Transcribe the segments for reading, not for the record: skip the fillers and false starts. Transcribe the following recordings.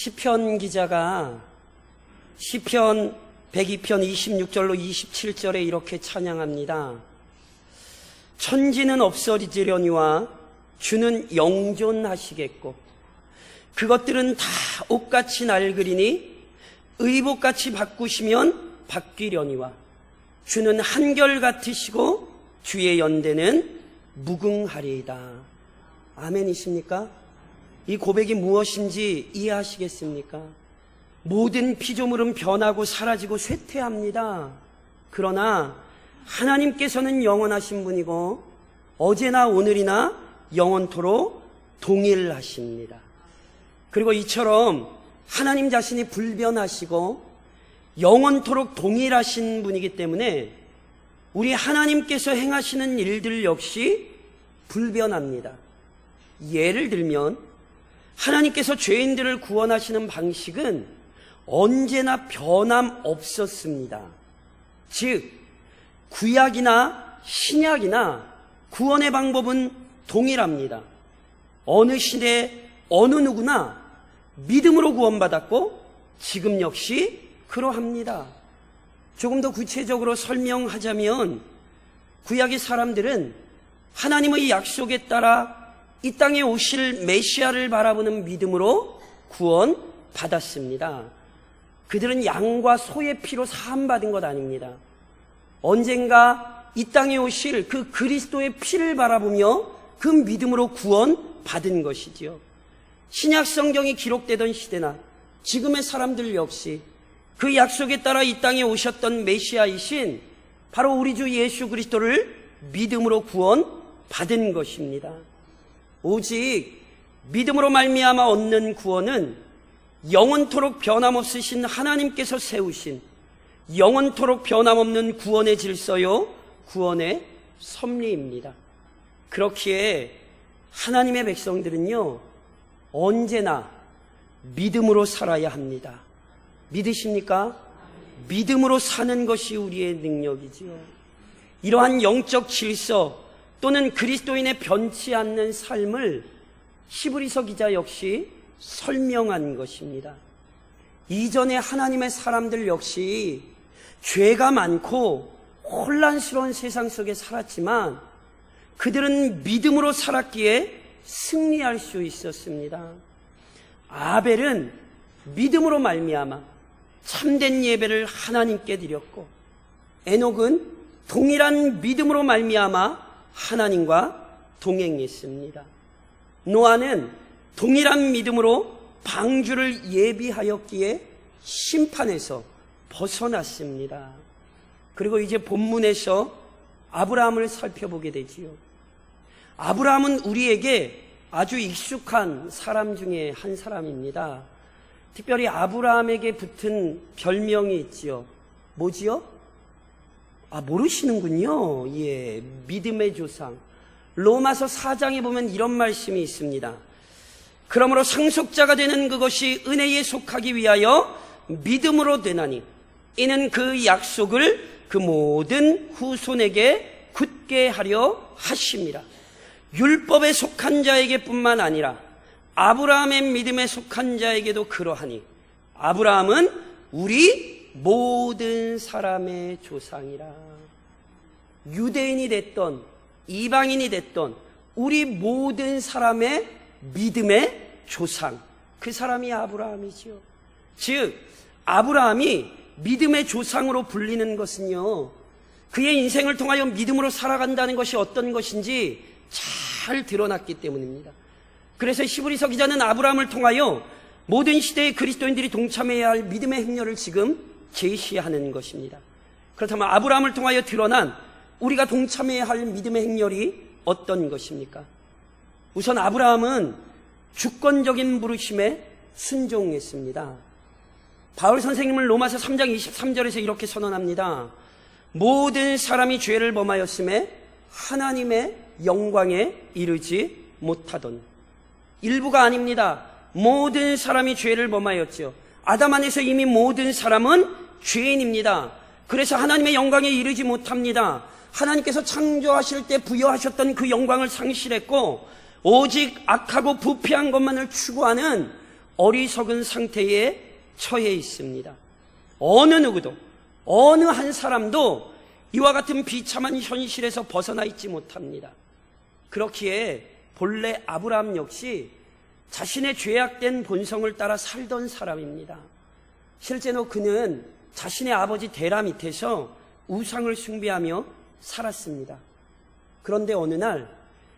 시편 기자가 시편 102편 26절로 27절에 이렇게 찬양합니다. 천지는 없어지려니와 주는 영존하시겠고 그것들은 다 옷같이 낡으리니 의복같이 바꾸시면 바뀌려니와 주는 한결같으시고 주의 연대는 무궁하리이다. 아멘이십니까? 이 고백이 무엇인지 이해하시겠습니까? 모든 피조물은 변하고 사라지고 쇠퇴합니다. 그러나 하나님께서는 영원하신 분이고 어제나 오늘이나 영원토록 동일하십니다. 그리고 이처럼 하나님 자신이 불변하시고 영원토록 동일하신 분이기 때문에 우리 하나님께서 행하시는 일들 역시 불변합니다. 예를 들면 하나님께서 죄인들을 구원하시는 방식은 언제나 변함없었습니다. 즉 구약이나 신약이나 구원의 방법은 동일합니다. 어느 시대 어느 누구나 믿음으로 구원받았고 지금 역시 그러합니다. 조금 더 구체적으로 설명하자면 구약의 사람들은 하나님의 약속에 따라 이 땅에 오실 메시아를 바라보는 믿음으로 구원받았습니다. 그들은 양과 소의 피로 사함받은 것 아닙니다. 언젠가 이 땅에 오실 그 그리스도의 피를 바라보며 그 믿음으로 구원받은 것이지요. 신약 성경이 기록되던 시대나 지금의 사람들 역시 그 약속에 따라 이 땅에 오셨던 메시아이신 바로 우리 주 예수 그리스도를 믿음으로 구원받은 것입니다. 오직 믿음으로 말미암아 얻는 구원은 영원토록 변함없으신 하나님께서 세우신 영원토록 변함없는 구원의 질서요 구원의 섭리입니다. 그렇기에 하나님의 백성들은요 언제나 믿음으로 살아야 합니다. 믿으십니까? 믿음으로 사는 것이 우리의 능력이지요. 이러한 영적 질서 또는 그리스도인의 변치 않는 삶을 히브리서 기자 역시 설명한 것입니다. 이전에 하나님의 사람들 역시 죄가 많고 혼란스러운 세상 속에 살았지만 그들은 믿음으로 살았기에 승리할 수 있었습니다. 아벨은 믿음으로 말미암아 참된 예배를 하나님께 드렸고 에녹은 동일한 믿음으로 말미암아 하나님과 동행했습니다. 노아는 동일한 믿음으로 방주를 예비하였기에 심판에서 벗어났습니다. 그리고 이제 본문에서 아브라함을 살펴보게 되지요. 아브라함은 우리에게 아주 익숙한 사람 중에 한 사람입니다. 특별히 아브라함에게 붙은 별명이 있지요. 뭐지요? 모르시는군요. 예, 믿음의 조상. 로마서 4장에 보면 이런 말씀이 있습니다. 그러므로 상속자가 되는 그것이 은혜에 속하기 위하여 믿음으로 되나니 이는 그 약속을 그 모든 후손에게 굳게 하려 하심이라. 율법에 속한 자에게 뿐만 아니라 아브라함의 믿음에 속한 자에게도 그러하니 아브라함은 우리 모든 사람의 조상이라. 유대인이 됐던 이방인이 됐던 우리 모든 사람의 믿음의 조상, 그 사람이 아브라함이지요. 즉 아브라함이 믿음의 조상으로 불리는 것은요 그의 인생을 통하여 믿음으로 살아간다는 것이 어떤 것인지 잘 드러났기 때문입니다. 그래서 히브리서 기자는 아브라함을 통하여 모든 시대의 그리스도인들이 동참해야 할 믿음의 행렬을 지금 제시하는 것입니다. 그렇다면 아브라함을 통하여 드러난 우리가 동참해야 할 믿음의 행렬이 어떤 것입니까? 우선 아브라함은 주권적인 부르심에 순종했습니다. 바울 선생님은 로마서 3장 23절에서 이렇게 선언합니다. 모든 사람이 죄를 범하였음에 하나님의 영광에 이르지 못하던. 일부가 아닙니다. 모든 사람이 죄를 범하였죠. 아담 안에서 이미 모든 사람은 죄인입니다. 그래서 하나님의 영광에 이르지 못합니다. 하나님께서 창조하실 때 부여하셨던 그 영광을 상실했고 오직 악하고 부패한 것만을 추구하는 어리석은 상태에 처해 있습니다. 어느 누구도, 어느 한 사람도 이와 같은 비참한 현실에서 벗어나 있지 못합니다. 그렇기에 본래 아브라함 역시 자신의 죄악된 본성을 따라 살던 사람입니다. 실제로 그는 자신의 아버지 데라 밑에서 우상을 숭배하며 살았습니다. 그런데 어느 날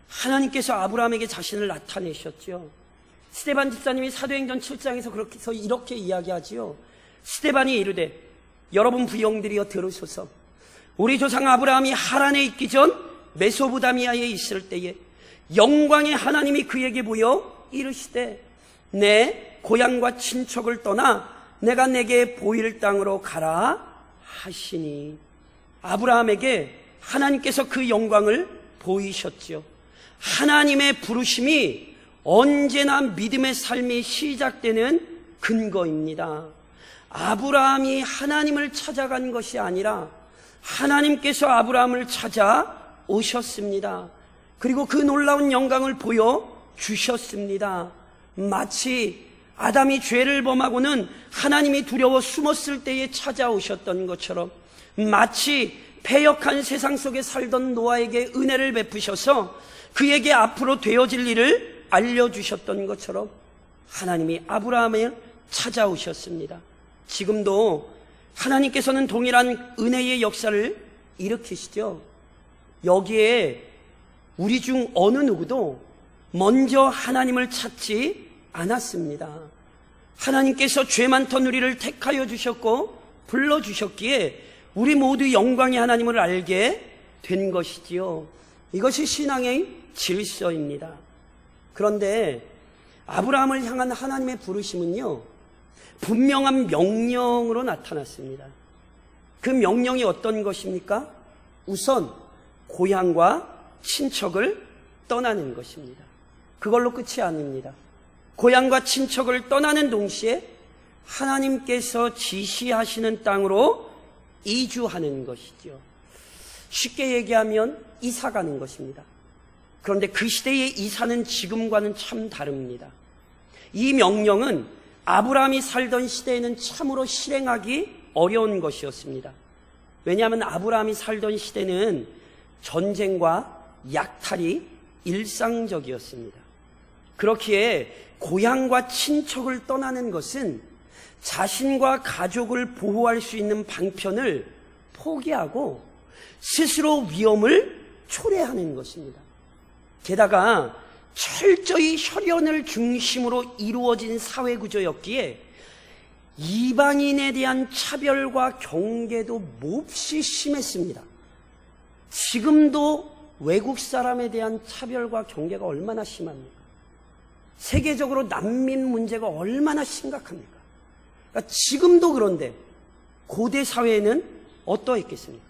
하나님께서 아브라함에게 자신을 나타내셨죠. 스데반 집사님이 사도행전 7장에서 이렇게 이야기하지요. 스데반이 이르되 여러분 부형들이여 들으소서. 우리 조상 아브라함이 하란에 있기 전 메소포타미아에 있을 때에 영광의 하나님이 그에게 보여 이르시되 내 고향과 친척을 떠나 내가 내게 보일 땅으로 가라 하시니, 아브라함에게 하나님께서 그 영광을 보이셨죠. 하나님의 부르심이 언제나 믿음의 삶이 시작되는 근거입니다. 아브라함이 찾아간 것이 아니라 하나님께서 아브라함을 찾아오셨습니다. 그리고 그 놀라운 영광을 보여주셨습니다. 마치 아담이 죄를 범하고는 하나님이 두려워 숨었을 때에 찾아오셨던 것처럼, 마치 패역한 세상 속에 살던 노아에게 은혜를 베푸셔서 그에게 앞으로 되어질 일을 알려주셨던 것처럼 하나님이 아브라함을 찾아오셨습니다. 지금도 하나님께서는 동일한 은혜의 역사를 일으키시죠. 여기에 우리 중 어느 누구도 먼저 하나님을 찾지 않았습니다. 하나님께서 죄 많던 우리를 택하여 주셨고 불러주셨기에 우리 모두 영광의 하나님을 알게 된 것이지요. 이것이 신앙의 질서입니다. 그런데 아브라함을 향한 하나님의 부르심은요, 분명한 명령으로 나타났습니다. 그 명령이 어떤 것입니까? 우선 고향과 친척을 떠나는 것입니다. 그걸로 끝이 아닙니다. 고향과 친척을 떠나는 동시에 하나님께서 지시하시는 땅으로 이주하는 것이죠. 쉽게 얘기하면 이사 가는 것입니다. 그런데 그 시대의 이사는 지금과는 참 다릅니다. 이 명령은 아브라함이 살던 시대에는 참으로 실행하기 어려운 것이었습니다. 왜냐하면 아브라함이 살던 시대는 전쟁과 약탈이 일상적이었습니다. 그렇기에 고향과 친척을 떠나는 것은 자신과 가족을 보호할 수 있는 방편을 포기하고 스스로 위험을 초래하는 것입니다. 게다가 철저히 혈연을 중심으로 이루어진 사회구조였기에 이방인에 대한 차별과 경계도 몹시 심했습니다. 지금도 외국 사람에 대한 차별과 경계가 얼마나 심합니까? 세계적으로 난민 문제가 얼마나 심각합니까? 그러니까 지금도 그런데 고대 사회에는 어떠했겠습니까?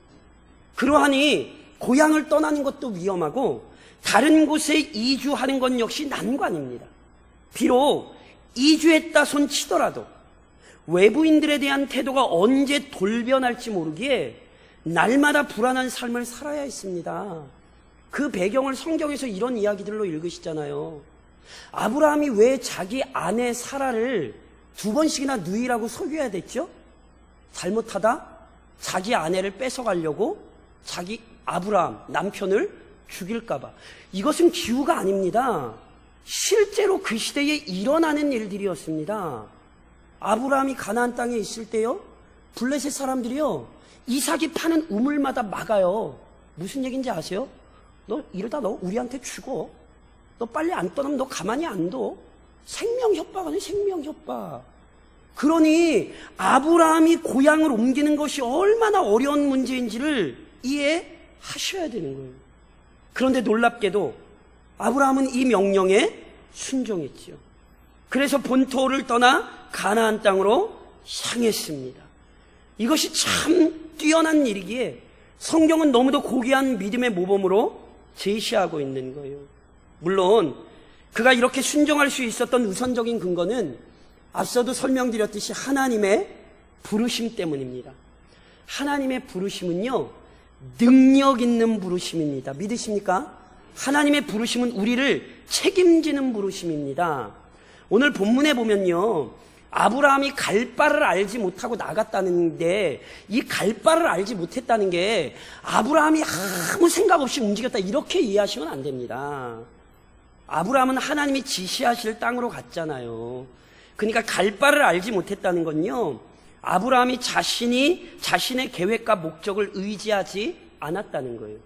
그러하니 고향을 떠나는 것도 위험하고 다른 곳에 이주하는 것 역시 난관입니다. 비록 이주했다 손 치더라도 외부인들에 대한 태도가 언제 돌변할지 모르기에 날마다 불안한 삶을 살아야 했습니다. 그 배경을 성경에서 이런 이야기들로 읽으시잖아요. 아브라함이 왜 자기 아내 사라를 2번씩이나 누이라고 속여야 됐죠? 잘못하다 자기 아내를 뺏어가려고 자기 아브라함 남편을 죽일까봐. 이것은 기우가 아닙니다. 실제로 그 시대에 일어나는 일들이었습니다. 아브라함이 가나안 땅에 있을 때요, 블레셋 사람들이요, 이삭이 파는 우물마다 막아요. 무슨 얘기인지 아세요? 너 이러다 너 우리한테 죽어. 너 빨리 안 떠나면 너 가만히 안 둬. 생명 협박 아니야, 생명 협박. 그러니 아브라함이 고향을 옮기는 것이 얼마나 어려운 문제인지를 이해하셔야 되는 거예요. 그런데 놀랍게도 아브라함은 이 명령에 순종했지요. 그래서 본토를 떠나 가나안 땅으로 향했습니다. 이것이 참 뛰어난 일이기에 성경은 너무도 고귀한 믿음의 모범으로 제시하고 있는 거예요. 물론 그가 이렇게 순종할 수 있었던 우선적인 근거는 앞서도 설명드렸듯이 하나님의 부르심 때문입니다. 하나님의 부르심은요, 능력 있는 부르심입니다. 믿으십니까? 하나님의 부르심은 우리를 책임지는 부르심입니다. 오늘 본문에 보면요, 아브라함이 갈 바를 알지 못하고 나갔다는데, 이 갈 바를 알지 못했다는 게 아브라함이 아무 생각 없이 움직였다, 이렇게 이해하시면 안 됩니다. 아브라함은 하나님이 지시하실 땅으로 갔잖아요. 그러니까 갈 바를 알지 못했다는 건요, 아브라함이 자신의 계획과 목적을 의지하지 않았다는 거예요.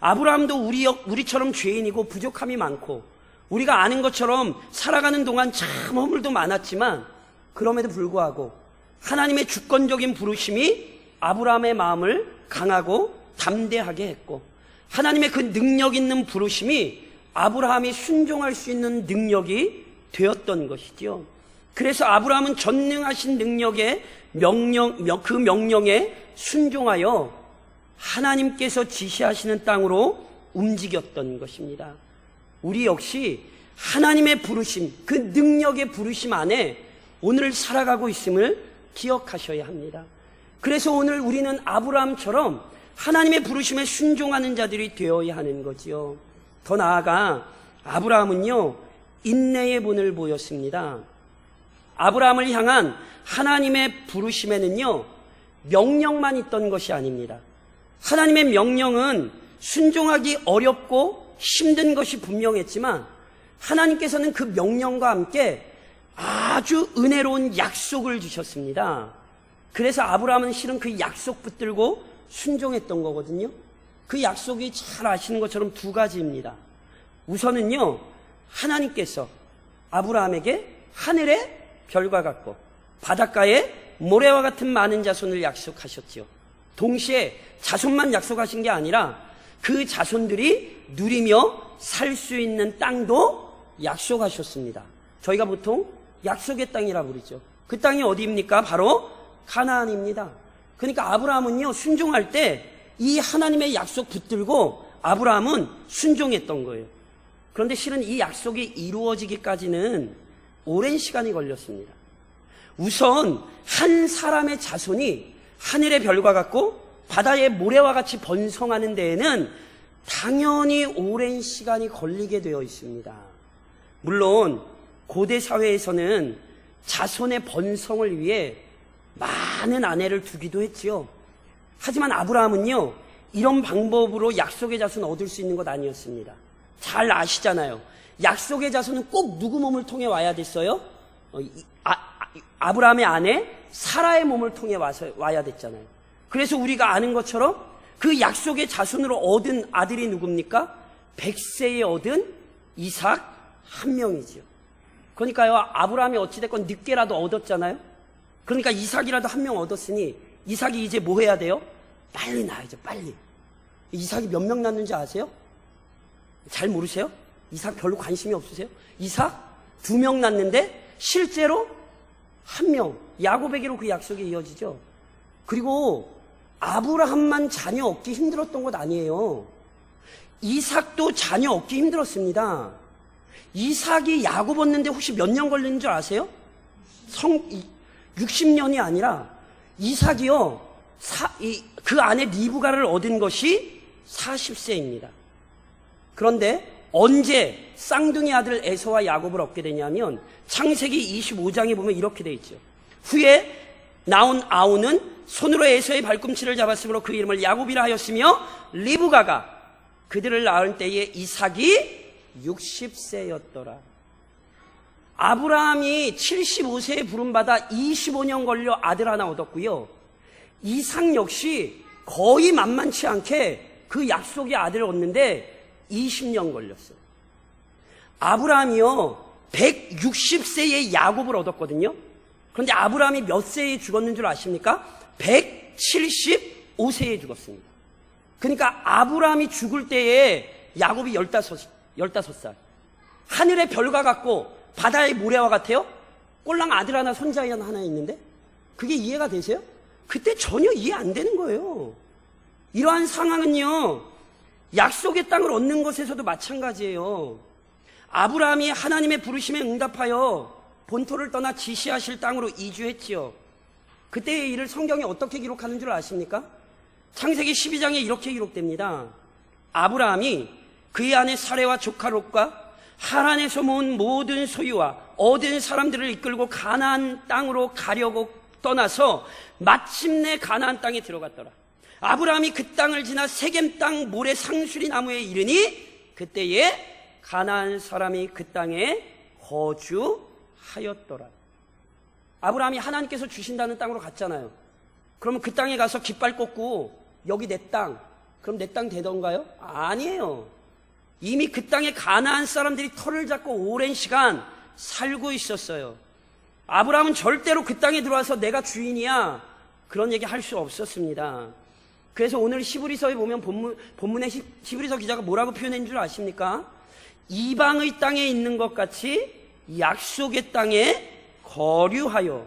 아브라함도 우리처럼 죄인이고 부족함이 많고, 우리가 아는 것처럼 살아가는 동안 참 허물도 많았지만, 그럼에도 불구하고 하나님의 주권적인 부르심이 아브라함의 마음을 강하고 담대하게 했고, 하나님의 그 능력 있는 부르심이 아브라함이 순종할 수 있는 능력이 되었던 것이죠. 그래서 아브라함은 전능하신 능력의 그 명령에 순종하여 하나님께서 지시하시는 땅으로 움직였던 것입니다. 우리 역시 하나님의 부르심, 그 능력의 부르심 안에 오늘 살아가고 있음을 기억하셔야 합니다. 그래서 오늘 우리는 아브라함처럼 하나님의 부르심에 순종하는 자들이 되어야 하는 거지요. 더 나아가 아브라함은요, 인내의 본을 보였습니다. 아브라함을 향한 하나님의 부르심에는요, 명령만 있던 것이 아닙니다. 하나님의 명령은 순종하기 어렵고 힘든 것이 분명했지만, 하나님께서는 그 명령과 함께 아주 은혜로운 약속을 주셨습니다. 그래서 아브라함은 실은 그 약속 붙들고 순종했던 거거든요. 그 약속이 잘 아시는 것처럼 두 가지입니다. 우선은요, 하나님께서 아브라함에게 하늘의 별과 같고 바닷가에 모래와 같은 많은 자손을 약속하셨지요. 동시에 자손만 약속하신 게 아니라 그 자손들이 누리며 살 수 있는 땅도 약속하셨습니다. 저희가 보통 약속의 땅이라 부르죠. 그 땅이 어디입니까? 바로 가나안입니다. 그러니까 아브라함은요, 순종할 때 이 하나님의 약속 붙들고 아브라함은 순종했던 거예요. 그런데 실은 이 약속이 이루어지기까지는 오랜 시간이 걸렸습니다. 우선 한 사람의 자손이 하늘의 별과 같고 바다의 모래와 같이 번성하는 데에는 당연히 오랜 시간이 걸리게 되어 있습니다. 물론 고대 사회에서는 자손의 번성을 위해 많은 아내를 두기도 했지요. 하지만 아브라함은요, 이런 방법으로 약속의 자손 얻을 수 있는 것 아니었습니다. 잘 아시잖아요. 약속의 자손은 꼭 누구 몸을 통해 와야 됐어요? 아브라함의 아내 사라의 몸을 통해 와야 됐잖아요. 그래서 우리가 아는 것처럼 그 약속의 자손으로 얻은 아들이 누굽니까? 100세에 얻은 이삭 한 명이지요. 그러니까요, 아브라함이 어찌됐건 늦게라도 얻었잖아요. 그러니까 이삭이라도 한 명 얻었으니 이삭이 이제 뭐 해야 돼요? 빨리 낳아야죠, 빨리. 이삭이 몇 명 낳는지 아세요? 잘 모르세요? 이삭 별로 관심이 없으세요? 이삭 2명 낳는데 실제로 1명, 야곱에게로 그 약속이 이어지죠. 그리고 아브라함만 자녀 얻기 힘들었던 것 아니에요. 이삭도 자녀 얻기 힘들었습니다. 이삭이 야곱 얻는데 혹시 몇 년 걸리는 줄 아세요? 60년이 아니라 이삭이요, 그 안에 리브가를 얻은 것이 40세입니다. 그런데 언제 쌍둥이 아들 에서와 야곱을 얻게 되냐면 창세기 25장에 보면 이렇게 돼 있죠. 후에 나온 아우는 손으로 에서의 발꿈치를 잡았으므로 그 이름을 야곱이라 하였으며 리브가가 그들을 낳을 때에 이삭이 60세였더라. 아브라함이 75세에 부름받아 25년 걸려 아들 하나 얻었고요. 이삭 역시 거의 만만치 않게 그 약속의 아들을 얻는데 20년 걸렸어요. 아브라함이요, 160세에 야곱을 얻었거든요. 그런데 아브라함이 몇 세에 죽었는 줄 아십니까? 175세에 죽었습니다. 그러니까 아브라함이 죽을 때에 야곱이 15살. 하늘의 별과 같고 바다의 모래와 같아요? 꼴랑 아들 하나 손자 하나 있는데? 그게 이해가 되세요? 그때 전혀 이해 안 되는 거예요. 이러한 상황은요, 약속의 땅을 얻는 것에서도 마찬가지예요. 아브라함이 하나님의 부르심에 응답하여 본토를 떠나 지시하실 땅으로 이주했지요. 그때의 일을 성경에 어떻게 기록하는 줄 아십니까? 창세기 12장에 이렇게 기록됩니다. 아브라함이 그의 아내 사레와 조카 롯과 하란에서 모은 모든 소유와 얻은 사람들을 이끌고 가나안 땅으로 가려고 떠나서 마침내 가나안 땅에 들어갔더라. 아브라함이 그 땅을 지나 세겜 땅 모래 상수리 나무에 이르니 그때에 가나안 사람이 그 땅에 거주하였더라. 아브라함이 하나님께서 주신다는 땅으로 갔잖아요. 그러면 그 땅에 가서 깃발 꽂고 여기 내 땅, 그럼 내 땅 되던가요? 아니에요. 이미 그 땅에 가나안 사람들이 터를 잡고 오랜 시간 살고 있었어요. 아브라함은 절대로 그 땅에 들어와서 내가 주인이야 그런 얘기 할 수 없었습니다. 그래서 오늘 히브리서에 보면 본문에 히브리서 기자가 뭐라고 표현한 줄 아십니까? 이방의 땅에 있는 것 같이 약속의 땅에 거류하여.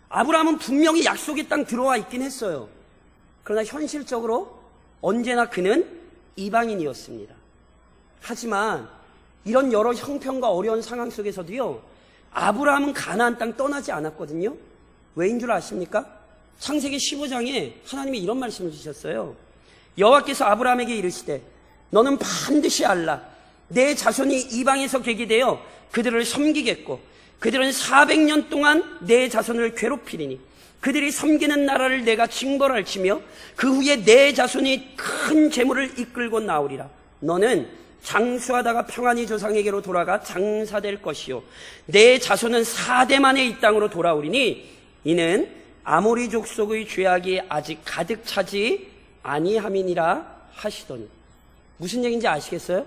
아브라함은 분명히 약속의 땅 들어와 있긴 했어요. 그러나 현실적으로 언제나 그는 이방인이었습니다. 하지만 이런 여러 형편과 어려운 상황 속에서도요, 아브라함은 가나안 땅 떠나지 않았거든요. 왜인 줄 아십니까? 창세기 15장에 하나님이 이런 말씀을 주셨어요. 여호와께서 아브라함에게 이르시되 너는 반드시 알라. 내 자손이 이방에서 계기되어 그들을 섬기겠고 그들은 400년 동안 내 자손을 괴롭히리니 그들이 섬기는 나라를 내가 징벌할지며 그 후에 내 자손이 큰 재물을 이끌고 나오리라. 너는 장수하다가 평안히 조상에게로 돌아가 장사될 것이요 내 자손은 4대 만에 이 땅으로 돌아오리니 이는 아모리 족속의 죄악이 아직 가득 차지 아니함이니라 하시더니. 무슨 얘기인지 아시겠어요?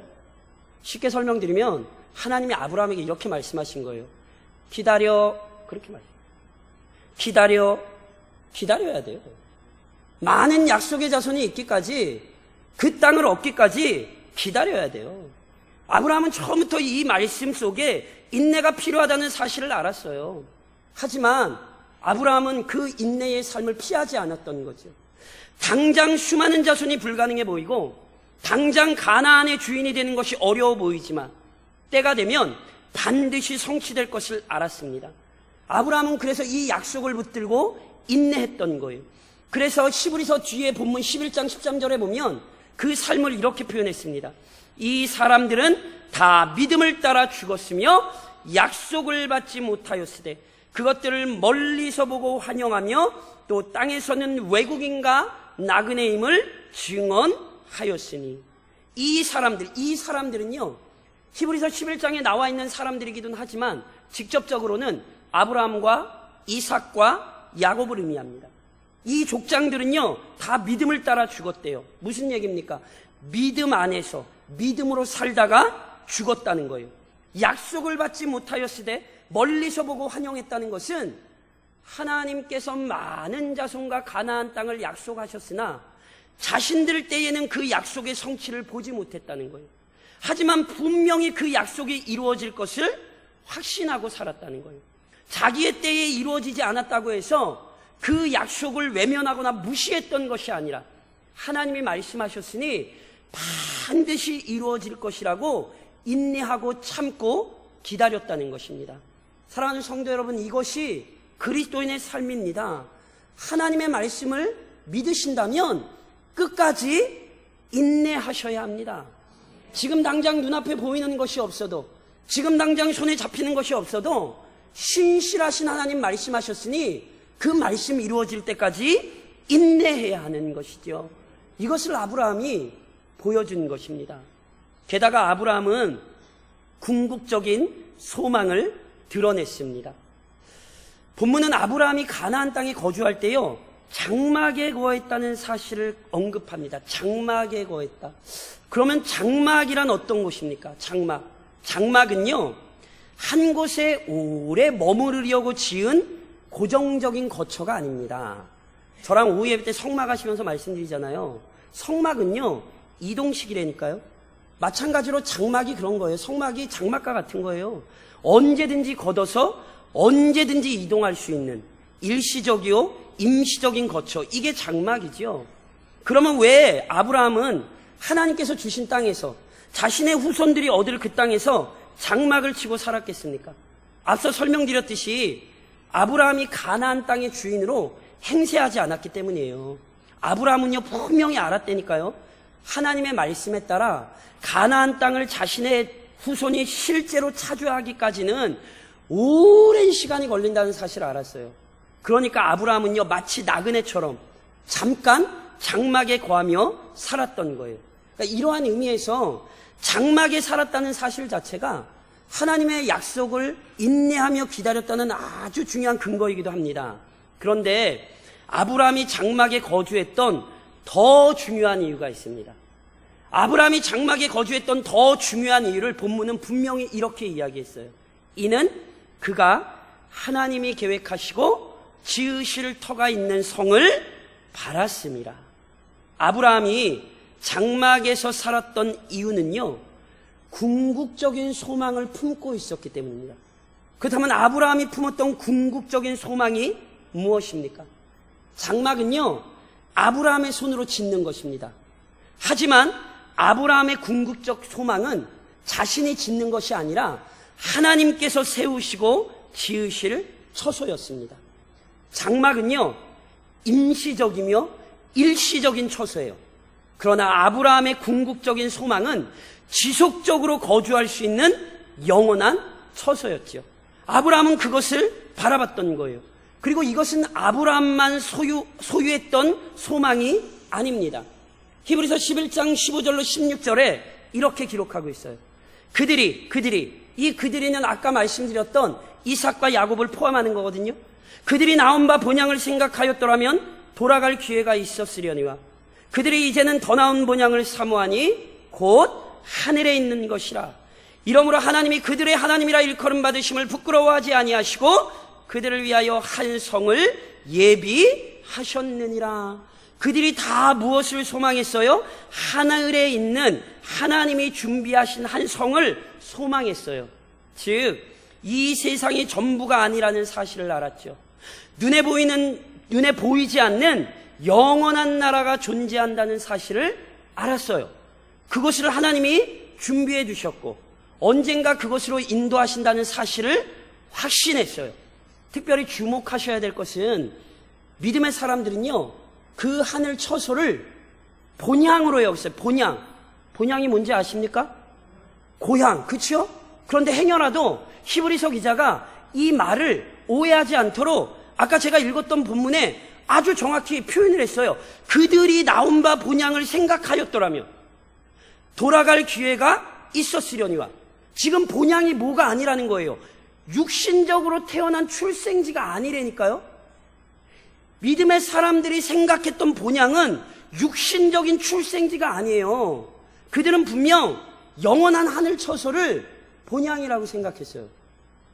쉽게 설명드리면 하나님이 아브라함에게 이렇게 말씀하신 거예요. 기다려. 그렇게 말해요. 기다려야 돼요. 많은 약속의 자손이 있기까지, 그 땅을 얻기까지 기다려야 돼요. 아브라함은 처음부터 이 말씀 속에 인내가 필요하다는 사실을 알았어요. 하지만 아브라함은 그 인내의 삶을 피하지 않았던 거죠. 당장 수많은 자손이 불가능해 보이고 당장 가나안의 주인이 되는 것이 어려워 보이지만 때가 되면 반드시 성취될 것을 알았습니다. 아브라함은 그래서 이 약속을 붙들고 인내했던 거예요. 그래서 히브리서 뒤에 본문 11장 13절에 보면 그 삶을 이렇게 표현했습니다. 이 사람들은 다 믿음을 따라 죽었으며 약속을 받지 못하였으되 그것들을 멀리서 보고 환영하며 또 땅에서는 외국인과 나그네임을 증언하였으니. 이 사람들은요, 히브리서 11장에 나와 있는 사람들이기도 하지만 직접적으로는 아브라함과 이삭과 야곱을 의미합니다. 이 족장들은요 다 믿음을 따라 죽었대요. 무슨 얘기입니까? 믿음 안에서 믿음으로 살다가 죽었다는 거예요. 약속을 받지 못하였으되 멀리서 보고 환영했다는 것은 하나님께서 많은 자손과 가나안 땅을 약속하셨으나 자신들 때에는 그 약속의 성취를 보지 못했다는 거예요. 하지만 분명히 그 약속이 이루어질 것을 확신하고 살았다는 거예요. 자기의 때에 이루어지지 않았다고 해서 그 약속을 외면하거나 무시했던 것이 아니라 하나님이 말씀하셨으니 반드시 이루어질 것이라고 인내하고 참고 기다렸다는 것입니다. 사랑하는 성도 여러분, 이것이 그리스도인의 삶입니다. 하나님의 말씀을 믿으신다면 끝까지 인내하셔야 합니다. 지금 당장 눈앞에 보이는 것이 없어도, 지금 당장 손에 잡히는 것이 없어도 신실하신 하나님 말씀하셨으니 그 말씀 이루어질 때까지 인내해야 하는 것이죠. 이것을 아브라함이 보여준 것입니다. 게다가 아브라함은 궁극적인 소망을 드러냈습니다. 본문은 아브라함이 가나안 땅에 거주할 때요, 장막에 거했다는 사실을 언급합니다. 장막에 거했다. 그러면 장막이란 어떤 곳입니까? 장막은요, 한 곳에 오래 머무르려고 지은 고정적인 거처가 아닙니다. 저랑 오후 예배 때 성막 하시면서 말씀드리잖아요. 성막은요, 이동식이라니까요. 마찬가지로 장막이 그런 거예요. 성막이 장막과 같은 거예요. 언제든지 걷어서 언제든지 이동할 수 있는 일시적이요 임시적인 거처, 이게 장막이죠. 그러면 왜 아브라함은 하나님께서 주신 땅에서 자신의 후손들이 얻을 그 땅에서 장막을 치고 살았겠습니까? 앞서 설명드렸듯이 아브라함이 가나안 땅의 주인으로 행세하지 않았기 때문이에요. 아브라함은요 분명히 알았다니까요. 하나님의 말씀에 따라 가나안 땅을 자신의 후손이 실제로 차지하기까지는 오랜 시간이 걸린다는 사실을 알았어요. 그러니까 아브라함은요, 마치 나그네처럼 잠깐 장막에 거하며 살았던 거예요. 그러니까 이러한 의미에서 장막에 살았다는 사실 자체가 하나님의 약속을 인내하며 기다렸다는 아주 중요한 근거이기도 합니다. 그런데 아브라함이 장막에 거주했던 더 중요한 이유가 있습니다. 아브라함이 장막에 거주했던 더 중요한 이유를 본문은 분명히 이렇게 이야기했어요. 이는 그가 하나님이 계획하시고 지으실 터가 있는 성을 바랐습니다. 아브라함이 장막에서 살았던 이유는요, 궁극적인 소망을 품고 있었기 때문입니다. 그렇다면 아브라함이 품었던 궁극적인 소망이 무엇입니까? 장막은요, 아브라함의 손으로 짓는 것입니다. 하지만 아브라함의 궁극적 소망은 자신이 짓는 것이 아니라 하나님께서 세우시고 지으실 처소였습니다. 장막은요, 임시적이며 일시적인 처소예요. 그러나 아브라함의 궁극적인 소망은 지속적으로 거주할 수 있는 영원한 처소였죠. 아브라함은 그것을 바라봤던 거예요. 그리고 이것은 아브라함만 소유했던 소망이 아닙니다. 히브리서 11장 15절로 16절에 이렇게 기록하고 있어요. 이 그들이는 아까 말씀드렸던 이삭과 야곱을 포함하는 거거든요. 그들이 나온 바 본향을 생각하였더라면 돌아갈 기회가 있었으려니와 그들이 이제는 더 나은 본향을 사모하니 곧 하늘에 있는 것이라. 이러므로 하나님이 그들의 하나님이라 일컬음 받으심을 부끄러워하지 아니하시고 그들을 위하여 한 성을 예비하셨느니라. 그들이 다 무엇을 소망했어요? 하늘에 있는 하나님이 준비하신 한 성을 소망했어요. 즉, 이 세상이 전부가 아니라는 사실을 알았죠. 눈에 보이지 않는 영원한 나라가 존재한다는 사실을 알았어요. 그것을 하나님이 준비해 두셨고 언젠가 그것으로 인도하신다는 사실을 확신했어요. 특별히 주목하셔야 될 것은 믿음의 사람들은요, 그 하늘 처소를 본향으로 여겼어요. 본향이 뭔지 아십니까? 고향, 그렇죠? 그런데 행여라도 히브리서 기자가 이 말을 오해하지 않도록 아까 제가 읽었던 본문에 아주 정확히 표현을 했어요. 그들이 나온 바 본향을 생각하였더라면 돌아갈 기회가 있었으려니와. 지금 본향이 뭐가 아니라는 거예요. 육신적으로 태어난 출생지가 아니라니까요. 믿음의 사람들이 생각했던 본향은 육신적인 출생지가 아니에요. 그들은 분명 영원한 하늘 처소를 본향이라고 생각했어요.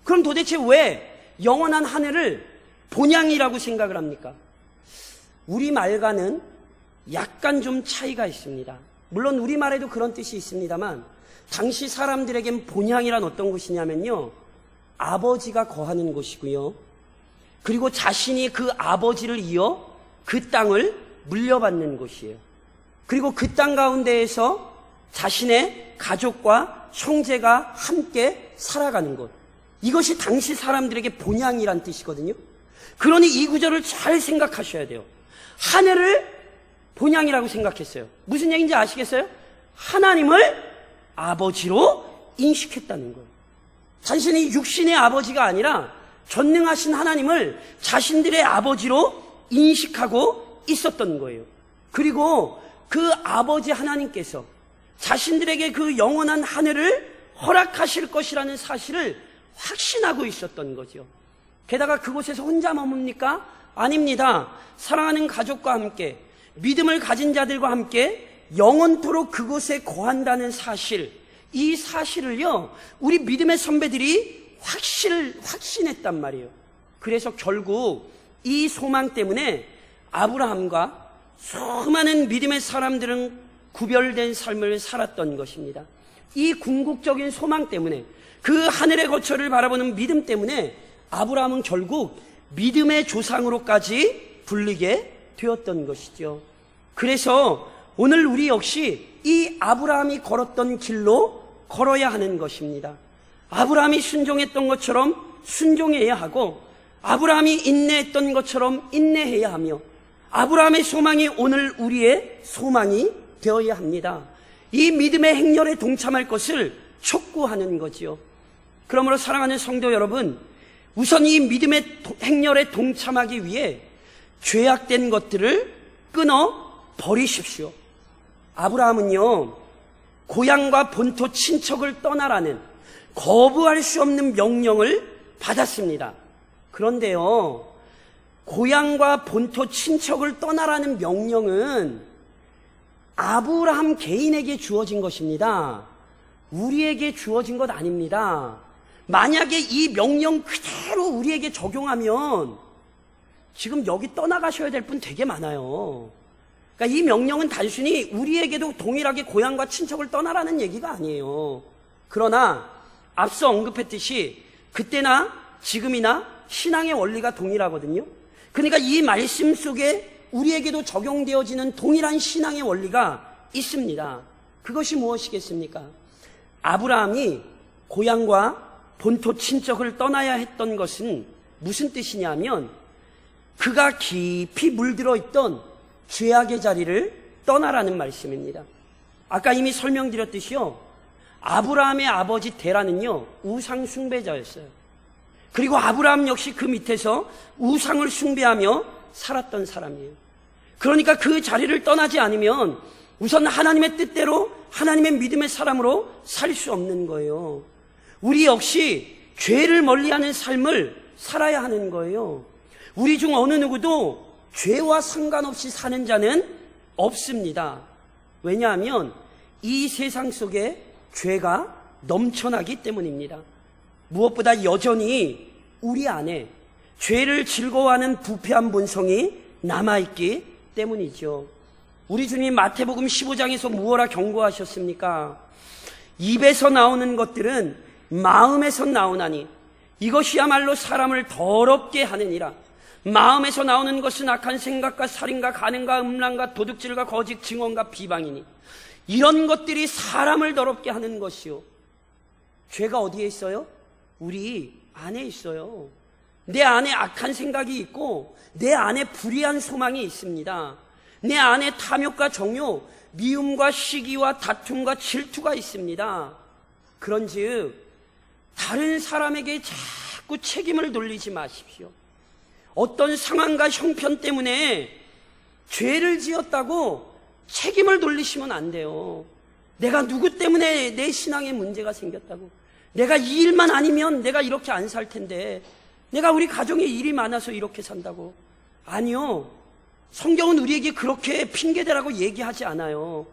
그럼 도대체 왜 영원한 하늘을 본향이라고 생각을 합니까? 우리말과는 약간 좀 차이가 있습니다. 물론 우리말에도 그런 뜻이 있습니다만 당시 사람들에겐 본향이란 어떤 곳이냐면요, 아버지가 거하는 곳이고요, 그리고 자신이 그 아버지를 이어 그 땅을 물려받는 곳이에요. 그리고 그 땅 가운데에서 자신의 가족과 형제가 함께 살아가는 곳, 이것이 당시 사람들에게 본향이란 뜻이거든요. 그러니 이 구절을 잘 생각하셔야 돼요. 하늘을 본향이라고 생각했어요. 무슨 얘기인지 아시겠어요? 하나님을 아버지로 인식했다는 거예요. 자신이 육신의 아버지가 아니라 전능하신 하나님을 자신들의 아버지로 인식하고 있었던 거예요. 그리고 그 아버지 하나님께서 자신들에게 그 영원한 하늘을 허락하실 것이라는 사실을 확신하고 있었던 거죠. 게다가 그곳에서 혼자 머뭅니까? 아닙니다. 사랑하는 가족과 함께, 믿음을 가진 자들과 함께 영원토록 그곳에 거한다는 사실, 이 사실을요, 우리 믿음의 선배들이 확신했단 말이에요. 그래서 결국 이 소망 때문에 아브라함과 수많은 믿음의 사람들은 구별된 삶을 살았던 것입니다. 이 궁극적인 소망 때문에, 그 하늘의 거처를 바라보는 믿음 때문에 아브라함은 결국 믿음의 조상으로까지 불리게 되었던 것이죠. 그래서 오늘 우리 역시 이 아브라함이 걸었던 길로 걸어야 하는 것입니다. 아브라함이 순종했던 것처럼 순종해야 하고, 아브라함이 인내했던 것처럼 인내해야 하며, 아브라함의 소망이 오늘 우리의 소망이 되어야 합니다. 이 믿음의 행렬에 동참할 것을 촉구하는 거지요. 그러므로 사랑하는 성도 여러분, 우선 이 믿음의 행렬에 동참하기 위해 죄악된 것들을 끊어 버리십시오. 아브라함은요, 고향과 본토 친척을 떠나라는 거부할 수 없는 명령을 받았습니다. 그런데요, 고향과 본토 친척을 떠나라는 명령은 아브라함 개인에게 주어진 것입니다. 우리에게 주어진 것 아닙니다. 만약에 이 명령 그대로 우리에게 적용하면 지금 여기 떠나가셔야 될 분 되게 많아요. 그러니까 이 명령은 단순히 우리에게도 동일하게 고향과 친척을 떠나라는 얘기가 아니에요. 그러나 앞서 언급했듯이 그때나 지금이나 신앙의 원리가 동일하거든요. 그러니까 이 말씀 속에 우리에게도 적용되어지는 동일한 신앙의 원리가 있습니다. 그것이 무엇이겠습니까? 아브라함이 고향과 본토 친척을 떠나야 했던 것은 무슨 뜻이냐면 그가 깊이 물들어 있던 죄악의 자리를 떠나라는 말씀입니다. 아까 이미 설명드렸듯이요, 아브라함의 아버지 데라는요 우상 숭배자였어요. 그리고 아브라함 역시 그 밑에서 우상을 숭배하며 살았던 사람이에요. 그러니까 그 자리를 떠나지 않으면 우선 하나님의 뜻대로 하나님의 믿음의 사람으로 살 수 없는 거예요. 우리 역시 죄를 멀리하는 삶을 살아야 하는 거예요. 우리 중 어느 누구도 죄와 상관없이 사는 자는 없습니다. 왜냐하면 이 세상 속에 죄가 넘쳐나기 때문입니다. 무엇보다 여전히 우리 안에 죄를 즐거워하는 부패한 본성이 남아있기 때문이죠. 우리 주님 마태복음 15장에서 무엇라 경고하셨습니까? 입에서 나오는 것들은 마음에서 나오나니 이것이야말로 사람을 더럽게 하느니라. 마음에서 나오는 것은 악한 생각과 살인과 간음과 음란과 도둑질과 거짓 증언과 비방이니 이런 것들이 사람을 더럽게 하는 것이요. 죄가 어디에 있어요? 우리 안에 있어요. 내 안에 악한 생각이 있고 내 안에 불의한 소망이 있습니다. 내 안에 탐욕과 정욕, 미움과 시기와 다툼과 질투가 있습니다. 그런즉 다른 사람에게 자꾸 책임을 돌리지 마십시오. 어떤 상황과 형편 때문에 죄를 지었다고 책임을 돌리시면 안 돼요. 내가 누구 때문에 내 신앙에 문제가 생겼다고, 내가 이 일만 아니면 내가 이렇게 안 살 텐데, 내가 우리 가정에 일이 많아서 이렇게 산다고. 아니요, 성경은 우리에게 그렇게 핑계대라고 얘기하지 않아요.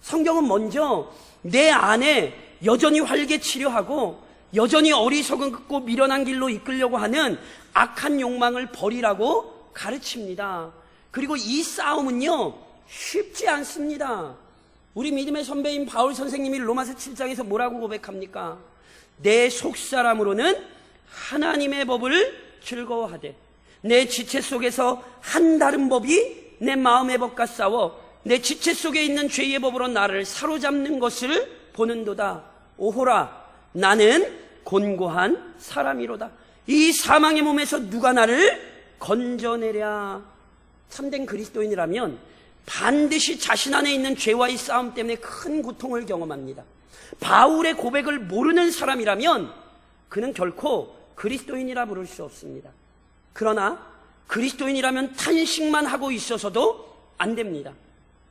성경은 먼저 내 안에 여전히 활개치려 하고 여전히 어리석고 미련한 길로 이끌려고 하는 악한 욕망을 버리라고 가르칩니다. 그리고 이 싸움은요 쉽지 않습니다. 우리 믿음의 선배인 바울 선생님이 로마서 7장에서 뭐라고 고백합니까? 내 속사람으로는 하나님의 법을 즐거워하되 내 지체 속에서 한 다른 법이 내 마음의 법과 싸워 내 지체 속에 있는 죄의 법으로 나를 사로잡는 것을 보는도다. 오호라, 나는 곤고한 사람이로다. 이 사망의 몸에서 누가 나를 건져내랴. 참된 그리스도인이라면 반드시 자신 안에 있는 죄와의 싸움 때문에 큰 고통을 경험합니다. 바울의 고백을 모르는 사람이라면 그는 결코 그리스도인이라 부를 수 없습니다. 그러나 그리스도인이라면 탄식만 하고 있어서도 안 됩니다.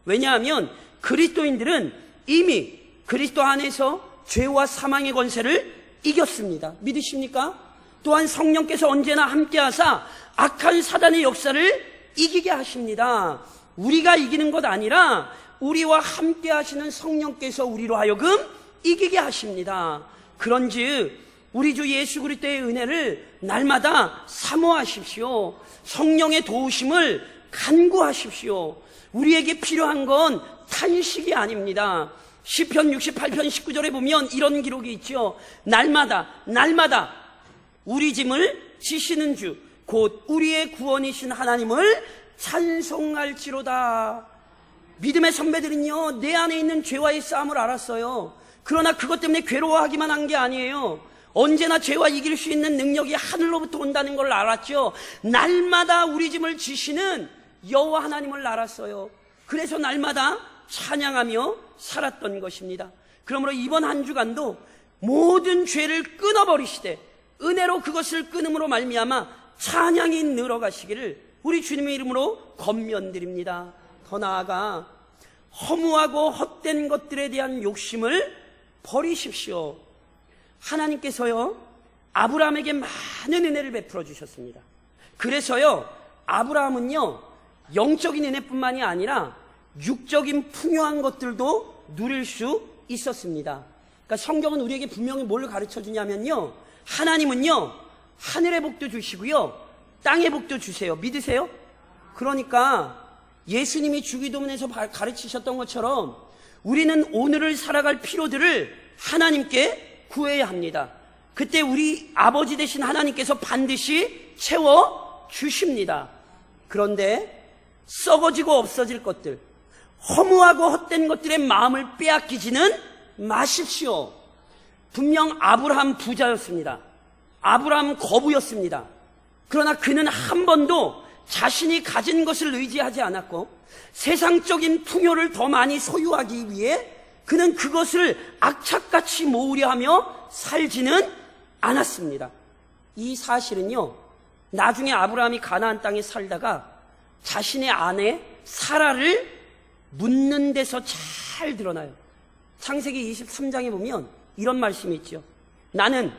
왜냐하면 그리스도인들은 이미 그리스도 안에서 죄와 사망의 권세를 이겼습니다. 믿으십니까? 또한 성령께서 언제나 함께하사 악한 사단의 역사를 이기게 하십니다. 우리가 이기는 것 아니라 우리와 함께 하시는 성령께서 우리로 하여금 이기게 하십니다. 그런즉 우리 주 예수 그리스도의 은혜를 날마다 사모하십시오. 성령의 도우심을 간구하십시오. 우리에게 필요한 건 탄식이 아닙니다. 시편 68편 19절에 보면 이런 기록이 있죠. 날마다 우리 짐을 지시는 주 곧 우리의 구원이신 하나님을 찬송할지로다. 믿음의 선배들은요 내 안에 있는 죄와의 싸움을 알았어요. 그러나 그것 때문에 괴로워하기만 한 게 아니에요. 언제나 죄와 이길 수 있는 능력이 하늘로부터 온다는 걸 알았죠. 날마다 우리 짐을 지시는 여호와 하나님을 알았어요. 그래서 날마다 찬양하며 살았던 것입니다. 그러므로 이번 한 주간도 모든 죄를 끊어버리시되 은혜로 그것을 끊음으로 말미암아 찬양이 늘어가시기를 우리 주님의 이름으로 권면드립니다. 더 나아가 허무하고 헛된 것들에 대한 욕심을 버리십시오. 하나님께서요, 아브라함에게 많은 은혜를 베풀어 주셨습니다. 그래서요, 아브라함은요, 영적인 은혜뿐만이 아니라 육적인 풍요한 것들도 누릴 수 있었습니다. 그러니까 성경은 우리에게 분명히 뭘 가르쳐 주냐면요, 하나님은요, 하늘의 복도 주시고요, 땅의 복도 주세요. 믿으세요? 그러니까 예수님이 주기도문에서 가르치셨던 것처럼 우리는 오늘을 살아갈 필요들을 하나님께 구해야 합니다. 그때 우리 아버지 되신 하나님께서 반드시 채워 주십니다. 그런데 썩어지고 없어질 것들, 허무하고 헛된 것들의 마음을 빼앗기지는 마십시오. 분명 아브라함 부자였습니다. 아브라함 거부였습니다. 그러나 그는 한 번도 자신이 가진 것을 의지하지 않았고 세상적인 풍요를 더 많이 소유하기 위해 그는 그것을 악착같이 모으려 하며 살지는 않았습니다. 이 사실은요, 나중에 아브라함이 가나안 땅에 살다가 자신의 아내 사라를 묻는 데서 잘 드러나요. 창세기 23장에 보면 이런 말씀이 있죠. 나는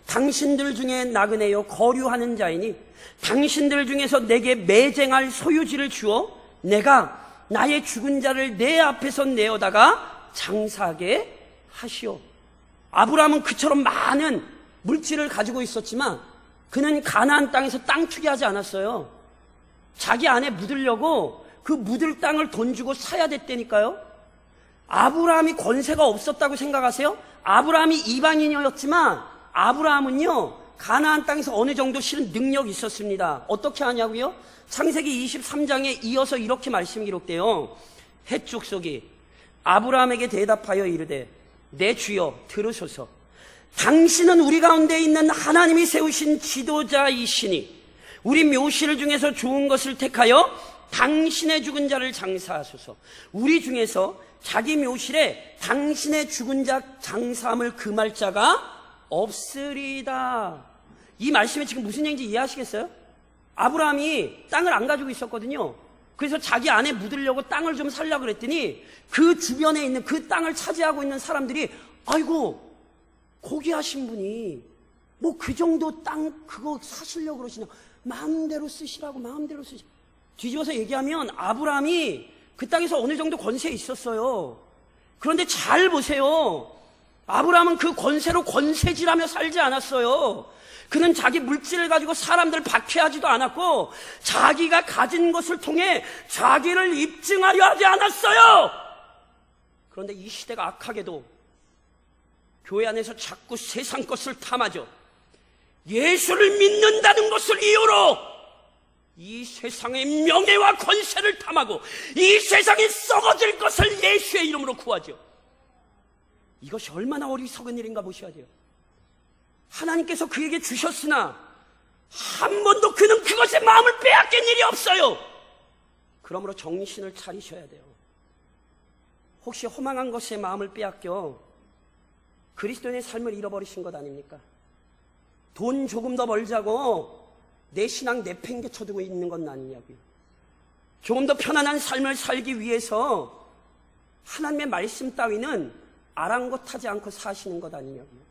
당신들 중에 나그네요 거류하는 자이니 당신들 중에서 내게 매쟁할 소유지를 주어 내가 나의 죽은 자를 내 앞에서 내어다가 장사하게 하시오. 아브라함은 그처럼 많은 물질을 가지고 있었지만 그는 가나안 땅에서 땅 투기하지 않았어요. 자기 아내 묻으려고 그 묻을 땅을 돈 주고 사야 됐다니까요. 아브라함이 권세가 없었다고 생각하세요? 아브라함이 이방인이었지만 아브라함은요, 가나안 땅에서 어느 정도 실은 능력이 있었습니다. 어떻게 하냐고요? 창세기 23장에 이어서 이렇게 말씀이 기록돼요. 헷 족속이 아브라함에게 대답하여 이르되 내 주여 들으소서. 당신은 우리 가운데 있는 하나님이 세우신 지도자이시니 우리 묘실 중에서 좋은 것을 택하여 당신의 죽은 자를 장사하소서. 우리 중에서 자기 묘실에 당신의 죽은 자 장사함을 금할 자가 없으리다. 이 말씀이 지금 무슨 얘기인지 이해하시겠어요? 아브라함이 땅을 안 가지고 있었거든요. 그래서 자기 아내 묻으려고 땅을 좀 살려고 그랬더니 그 주변에 있는 그 땅을 차지하고 있는 사람들이 아이고 고귀하신 분이 뭐 그 정도 땅 그거 사시려고 그러시냐, 마음대로 쓰시라고. 마음대로 쓰시. 뒤집어서 얘기하면 아브라함이 그 땅에서 어느 정도 권세에 있었어요. 그런데 잘 보세요. 아브라함은 그 권세로 권세질하며 살지 않았어요. 그는 자기 물질을 가지고 사람들 박해하지도 않았고 자기가 가진 것을 통해 자기를 입증하려 하지 않았어요. 그런데 이 시대가 악하게도 교회 안에서 자꾸 세상 것을 탐하죠. 예수를 믿는다는 것을 이유로 이 세상의 명예와 권세를 탐하고 이 세상이 썩어질 것을 예수의 이름으로 구하죠. 이것이 얼마나 어리석은 일인가 보셔야 돼요. 하나님께서 그에게 주셨으나 한 번도 그는 그것에 마음을 빼앗긴 일이 없어요. 그러므로 정신을 차리셔야 돼요. 혹시 허망한 것에 마음을 빼앗겨 그리스도인의 삶을 잃어버리신 것 아닙니까? 돈 조금 더 벌자고 내 신앙 내팽개쳐두고 있는 건 아니냐고요. 조금 더 편안한 삶을 살기 위해서 하나님의 말씀 따위는 아랑곳하지 않고 사시는 것 아니냐고요.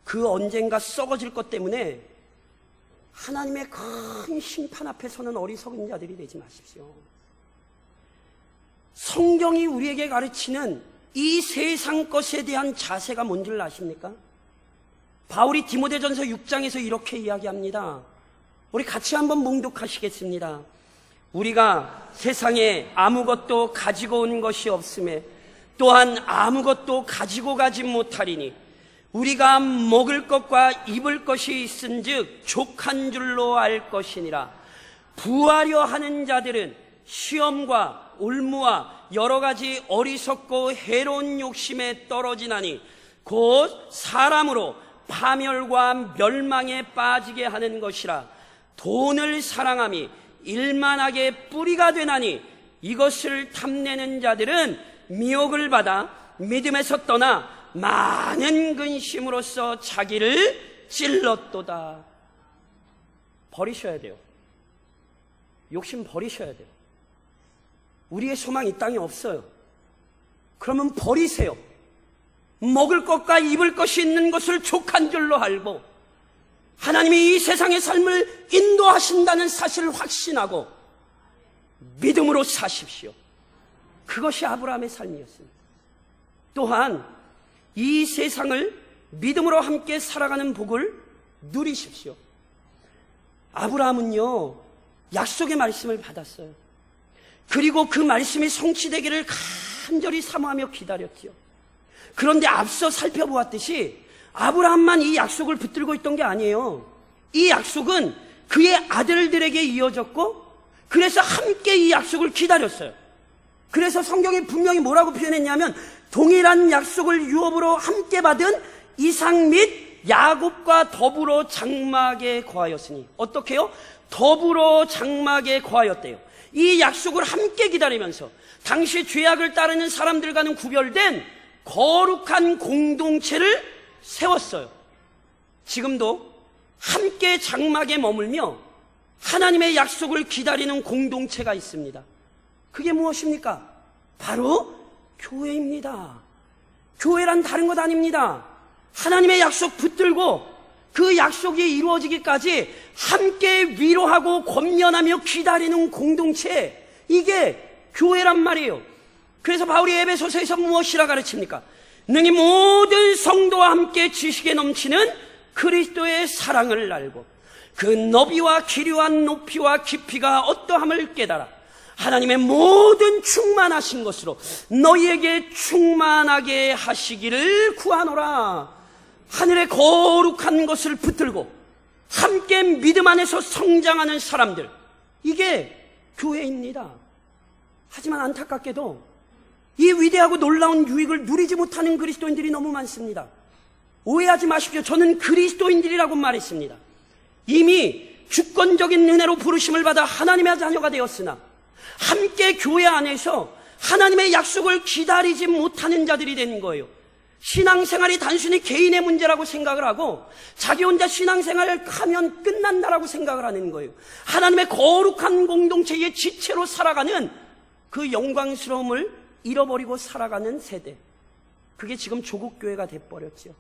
그 언젠가 썩어질 것 때문에 하나님의 큰 심판 앞에서는 어리석은 자들이 되지 마십시오. 성경이 우리에게 가르치는 이 세상 것에 대한 자세가 뭔지를 아십니까? 바울이 디모데전서 6장에서 이렇게 이야기합니다. 우리 같이 한번 몽독하시겠습니다. 우리가 세상에 아무것도 가지고 온 것이 없음에 또한 아무것도 가지고 가지 못하리니 우리가 먹을 것과 입을 것이 있은즉 족한 줄로 알 것이니라. 부하려 하는 자들은 시험과 올무와 여러 가지 어리석고 해로운 욕심에 떨어지나니 곧 사람으로 파멸과 멸망에 빠지게 하는 것이라. 돈을 사랑함이 일만하게 뿌리가 되나니 이것을 탐내는 자들은 미혹을 받아 믿음에서 떠나 많은 근심으로써 자기를 찔렀도다. 버리셔야 돼요. 욕심 버리셔야 돼요. 우리의 소망 이 땅에 없어요. 그러면 버리세요. 먹을 것과 입을 것이 있는 것을 족한 줄로 알고 하나님이 이 세상의 삶을 인도하신다는 사실을 확신하고 믿음으로 사십시오. 그것이 아브라함의 삶이었습니다. 또한 이 세상을 믿음으로 함께 살아가는 복을 누리십시오. 아브라함은요, 약속의 말씀을 받았어요. 그리고 그 말씀이 성취되기를 간절히 사모하며 기다렸죠. 그런데 앞서 살펴보았듯이 아브라함만 이 약속을 붙들고 있던 게 아니에요. 이 약속은 그의 아들들에게 이어졌고, 그래서 함께 이 약속을 기다렸어요. 그래서 성경이 분명히 뭐라고 표현했냐면, 동일한 약속을 유업으로 함께 받은 이삭 및 야곱과 더불어 장막에 거하였으니. 어떻게요? 더불어 장막에 거하였대요. 이 약속을 함께 기다리면서 당시 죄악을 따르는 사람들과는 구별된 거룩한 공동체를 세웠어요. 지금도 함께 장막에 머물며 하나님의 약속을 기다리는 공동체가 있습니다. 그게 무엇입니까? 바로 교회입니다. 교회란 다른 것 아닙니다. 하나님의 약속 붙들고 그 약속이 이루어지기까지 함께 위로하고 권면하며 기다리는 공동체, 이게 교회란 말이에요. 그래서 바울이 에베소서에서 무엇이라 가르칩니까? 능히 모든 성도와 함께 지식에 넘치는 그리스도의 사랑을 알고 그 너비와 기류한 높이와 깊이가 어떠함을 깨달아 하나님의 모든 충만하신 것으로 너희에게 충만하게 하시기를 구하노라. 하늘의 거룩한 것을 붙들고 함께 믿음 안에서 성장하는 사람들, 이게 교회입니다. 하지만 안타깝게도 이 위대하고 놀라운 유익을 누리지 못하는 그리스도인들이 너무 많습니다. 오해하지 마십시오. 저는 그리스도인들이라고 말했습니다. 이미 주권적인 은혜로 부르심을 받아 하나님의 자녀가 되었으나 함께 교회 안에서 하나님의 약속을 기다리지 못하는 자들이 된 거예요. 신앙생활이 단순히 개인의 문제라고 생각을 하고 자기 혼자 신앙생활을 하면 끝난다라고 생각을 하는 거예요. 하나님의 거룩한 공동체의 지체로 살아가는 그 영광스러움을 잃어버리고 살아가는 세대, 그게 지금 조국교회가 돼버렸죠.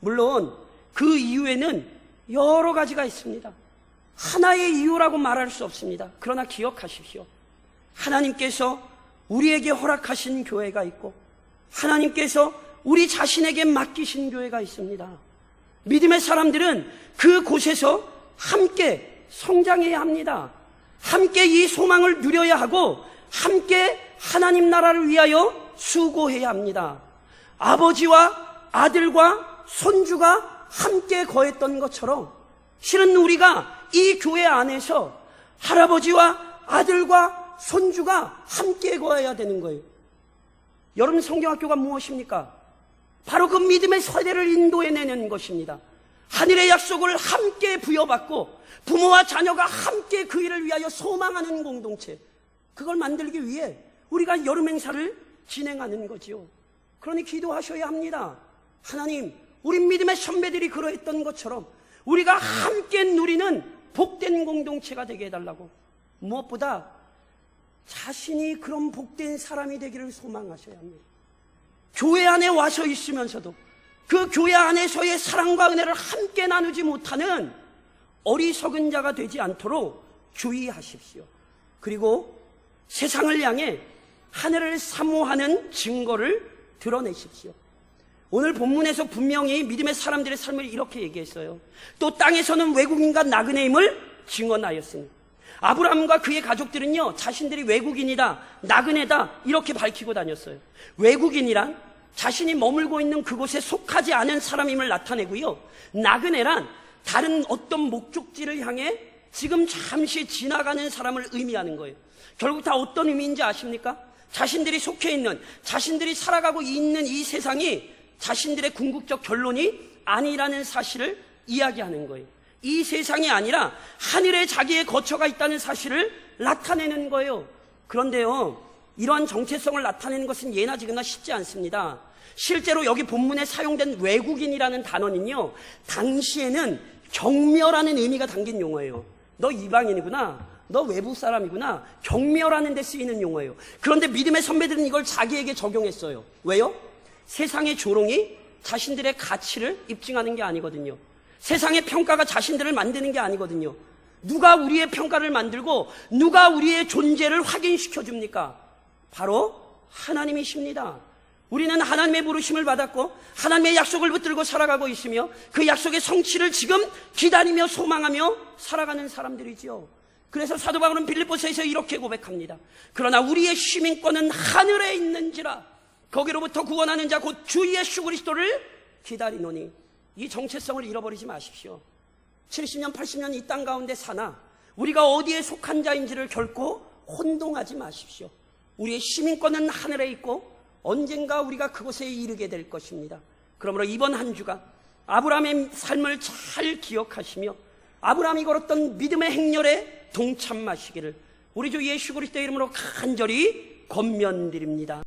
물론 그 이유에는 여러 가지가 있습니다. 하나의 이유라고 말할 수 없습니다. 그러나 기억하십시오. 하나님께서 우리에게 허락하신 교회가 있고 하나님께서 우리 자신에게 맡기신 교회가 있습니다. 믿음의 사람들은 그곳에서 함께 성장해야 합니다. 함께 이 소망을 누려야 하고 함께 하나님 나라를 위하여 수고해야 합니다. 아버지와 아들과 손주가 함께 거했던 것처럼 실은 우리가 이 교회 안에서 할아버지와 아들과 손주가 함께 거해야 되는 거예요. 여러분, 성경학교가 무엇입니까? 바로 그 믿음의 세대를 인도해내는 것입니다. 하늘의 약속을 함께 부여받고 부모와 자녀가 함께 그 일을 위하여 소망하는 공동체, 그걸 만들기 위해 우리가 여름 행사를 진행하는 거지요. 그러니 기도하셔야 합니다. 하나님, 우리 믿음의 선배들이 그러했던 것처럼 우리가 함께 누리는 복된 공동체가 되게 해달라고, 무엇보다 자신이 그런 복된 사람이 되기를 소망하셔야 합니다. 교회 안에 와서 있으면서도 그 교회 안에서의 사랑과 은혜를 함께 나누지 못하는 어리석은 자가 되지 않도록 주의하십시오. 그리고 세상을 향해 하늘을 사모하는 증거를 드러내십시오. 오늘 본문에서 분명히 믿음의 사람들의 삶을 이렇게 얘기했어요. 또 땅에서는 외국인과 나그네임을 증언하였으니. 아브라함과 그의 가족들은요, 자신들이 외국인이다, 나그네다 이렇게 밝히고 다녔어요. 외국인이란 자신이 머물고 있는 그곳에 속하지 않은 사람임을 나타내고요, 나그네란 다른 어떤 목적지를 향해 지금 잠시 지나가는 사람을 의미하는 거예요. 결국 다 어떤 의미인지 아십니까? 자신들이 속해 있는, 자신들이 살아가고 있는 이 세상이 자신들의 궁극적 결론이 아니라는 사실을 이야기하는 거예요. 이 세상이 아니라 하늘에 자기의 거처가 있다는 사실을 나타내는 거예요. 그런데요, 이러한 정체성을 나타내는 것은 예나 지금이나 쉽지 않습니다. 실제로 여기 본문에 사용된 외국인이라는 단어는요, 당시에는 경멸하는 의미가 담긴 용어예요. 너 이방인이구나, 너 외부 사람이구나, 경멸하는 데 쓰이는 용어예요. 그런데 믿음의 선배들은 이걸 자기에게 적용했어요. 왜요? 세상의 조롱이 자신들의 가치를 입증하는 게 아니거든요. 세상의 평가가 자신들을 만드는 게 아니거든요. 누가 우리의 평가를 만들고 누가 우리의 존재를 확인시켜 줍니까? 바로 하나님이십니다. 우리는 하나님의 부르심을 받았고 하나님의 약속을 붙들고 살아가고 있으며 그 약속의 성취를 지금 기다리며 소망하며 살아가는 사람들이지요. 그래서 사도 바울은 빌립보서에서 이렇게 고백합니다. 그러나 우리의 시민권은 하늘에 있는지라 거기로부터 구원하는 자 곧 주 예수 그리스도를 기다리노니. 이 정체성을 잃어버리지 마십시오. 70년 80년 이 땅 가운데 사나 우리가 어디에 속한 자인지를 결코 혼동하지 마십시오. 우리의 시민권은 하늘에 있고 언젠가 우리가 그곳에 이르게 될 것입니다. 그러므로 이번 한 주가 아브라함의 삶을 잘 기억하시며 아브라함이 걸었던 믿음의 행렬에 동참하시기를 우리 주 예수 그리스도의 이름으로 간절히 권면드립니다.